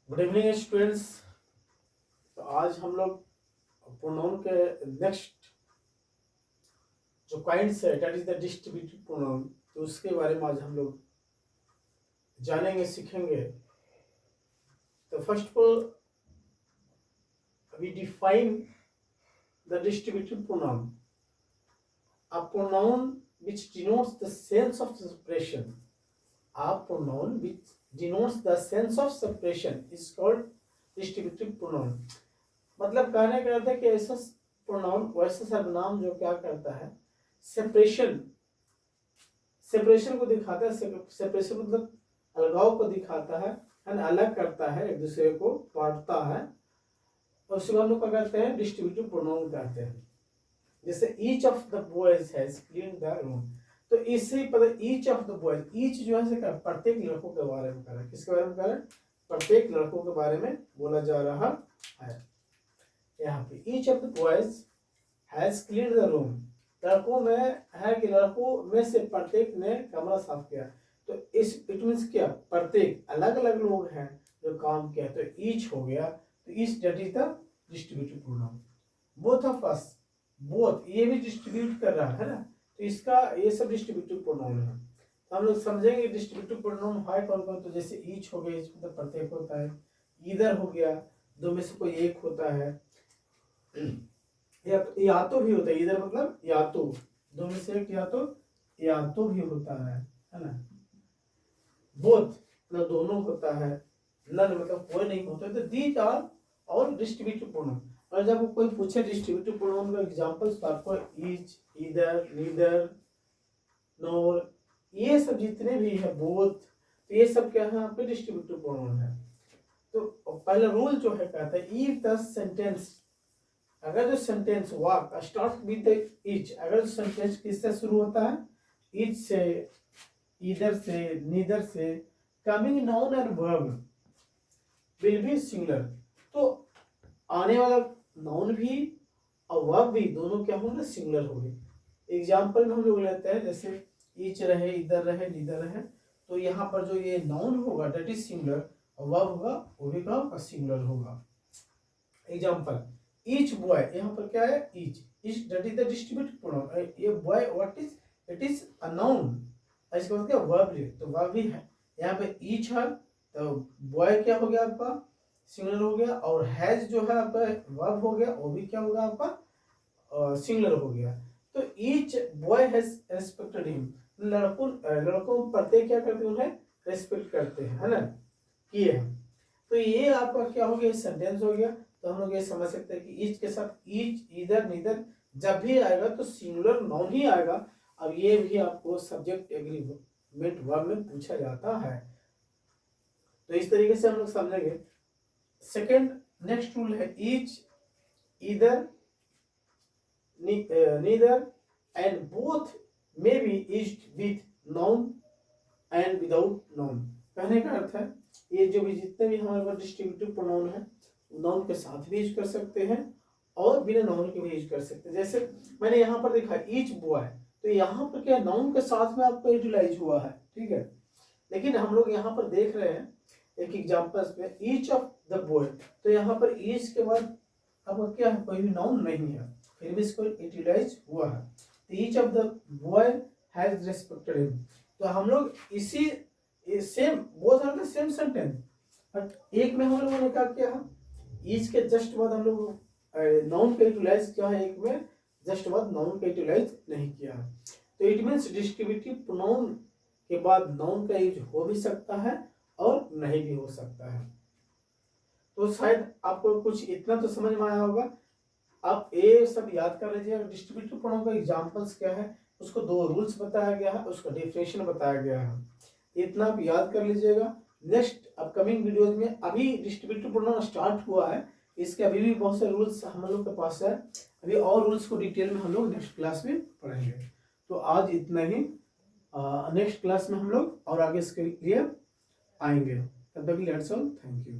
Good evening students. तो आज हम लोग प्रोनाउन के नेक्स्ट जो काइंड्स है that is the distributive pronoun, तो उसके बारे में आज हम लोग जानेंगे, सीखेंगे। तो first of all we define the distributive pronoun, a pronoun which denotes the sense of separation. A pronoun which denotes the sense of separation is called distributive pronoun. मतलब कहने का अर्थ है कि ऐसा प्रोनाउन, वैसा सर्वनाम जो क्या करता है, सेपरेशन को दिखाता है। सेपरेशन मतलब अलगाव को दिखाता है, अलग करता है, एक दूसरे को बांटता है, और उसको हम लोग क्या कहते हैं, डिस्ट्रीब्यूटिव प्रोनाउन कहते हैं। जैसे each of the boys has cleaned the room, तो इससे पता each of the boys, each जो है प्रत्येक लड़कों के बारे में कर रहा है। किसके बारे में कर रहा है? प्रत्येक लड़कों के बारे में बोला जा रहा है। यहाँ पे each of the boys has cleaned the room, लड़कों में है कि लड़कों में से प्रत्येक ने कमरा साफ किया। तो इस इट मीन्स क्या, प्रत्येक अलग अलग लोग हैं जो काम किया, तो ईच हो गया। तो each that is the distributive pronoun. Both of us, both ये भी डिस्ट्रीब्यूट कर रहा है ना, तो इसका ये सब डिस्ट्रीब्यूटिव प्रोनाउन है। तो हम लोग समझेंगे डिस्ट्रीब्यूटिव प्रोनाउन है कौन कौन। तो जैसे ईच हो गया, इसमें प्रत्येक होता है। ईदर हो गया, दो में से कोई एक होता है। या तो भी होता है, इधर मतलब या तो, दो में से एक या तो भी होता है ना। बोथ मतलब दोनों होता है। नन मतलब कोई नहीं होता है। तो these are all distributive pronoun. और जब कोई पूछे डिस्ट्रीब्यूटिव प्रोनाउन का एग्जांपल्स, तो आपको ईच, ईदर, नीदर, नोर, ये सब जितने भी है, बोथ, तो ये सब क्या है आपके डिस्ट्रीब्यूटिव प्रोनाउन है। तो पहला रूल जो है कहता है, इफ द सेंटेंस, अगर जो सेंटेंस वाक्य स्टार्ट विद ईच, अगर जो सेंटेंस किससे शुरू होता है, ईच से, ईदर से, नीदर से, coming noun and verb will be singular, तो आने वाला नाउन भी और वर्ब भी दोनों क्या होंगे, सिंगुलर होंगे। एग्जाम्पल में हम लोग लेते हैं, जैसे ईच रहे, इधर रहे, नीदर रहे, तो यहाँ पर जो ये नाउन होगा दैट इज सिंगुलर, और वर्ब होगा वो भी का सिंगुलर होगा। एग्जाम्पल, ईच बॉय, यहाँ पर क्या है, each, each that is the distributive pronoun. ये boy what is, it is a noun, इसका मतलब क्या, वर्ब है, तो वर्ब भी है। यहाँ पे ईच है, तो बॉय क्या हो गया आपका, सिंगुलर हो गया, और हैज जो है आपका वर्ब हो गया, वो भी क्या होगा आपका, सिंगुलर हो गया। तो each boy has respected him, लड़कों प्रत्येक क्या करते हैं, उन्हें रेस्पेक्ट करते हैं, है ना, किए हैं। तो ये आपका क्या हो गया, सेंटेंस हो गया। तो हम लोग ये समझ सकते हैं कि ईच के साथ ईच, इधर, नीदर जब भी आएगा तो सिंगुलर नाउन ही आएगा। अब ये भी आपको सब्जेक्ट एग्रीमेंट वर्ब में पूछा जाता है। तो इस तरीके से हम लोग समझेंगे। सेकंड नेक्स्ट रूल है, ईच, इधर, neither and both may be used with noun and without noun. कहने का अर्थ है, ये जो भी जितने भी हमारे पास डिस्ट्रीब्यूटिव प्रोनाउन है, नाउन के साथ भी यूज कर सकते हैं और बिना नाउन के भी यूज कर सकते हैं। जैसे मैंने यहाँ पर देखा ईच बॉय, तो यहाँ पर क्या नाउन के साथ में आपको यूटिलाइज हुआ है, ठीक है। लेकिन हम लोग यहाँ पर देख रहे हैं एक एग्जाम्पल्स में, ईच ऑफ द बॉय, तो यहाँ पर ईच के बाद आपका क्या है, कोई भी नाउन नहीं है, फिर भी इसको यूटिलाइज हुआ है। Each of the boy has respected him, तो हम लोग इसी same, both are the same sentence, but एक में हम लोगों ने क्या किया है, ईच के जस्ट बाद हम लोग नाउन का यूटिलाइज किया है, एक में जस्ट बाद नाउन का यूटिलाइज नहीं किया है। तो इट मीन्स डिस्ट्रीब्यूटिव प्रोनाउन के बाद नाउन का यूज हो भी सकता है और नहीं भी हो सकता है। तो शायद आपको कुछ इतना तो समझ में आया होगा। आप ये सब याद कर लीजिए, डिस्ट्रीब्यूटिव प्रोनाउन का एग्जांपल्स क्या है, उसको दो रूल्स बताया गया है, उसका डेफिनेशन बताया गया है, इतना आप याद कर लीजिएगा। नेक्स्ट अपकमिंग वीडियोज में, अभी डिस्ट्रीब्यूटिव प्रोनाउन स्टार्ट हुआ है, इसके अभी भी बहुत से रूल्स हम लोग के पास है, अभी और रूल्स को डिटेल में हम लोग नेक्स्ट क्लास में पढ़ेंगे। तो आज इतना ही, नेक्स्ट क्लास में हम लोग और आगे इसके लिए आएंगे। तब तक के लिए थैंक यू।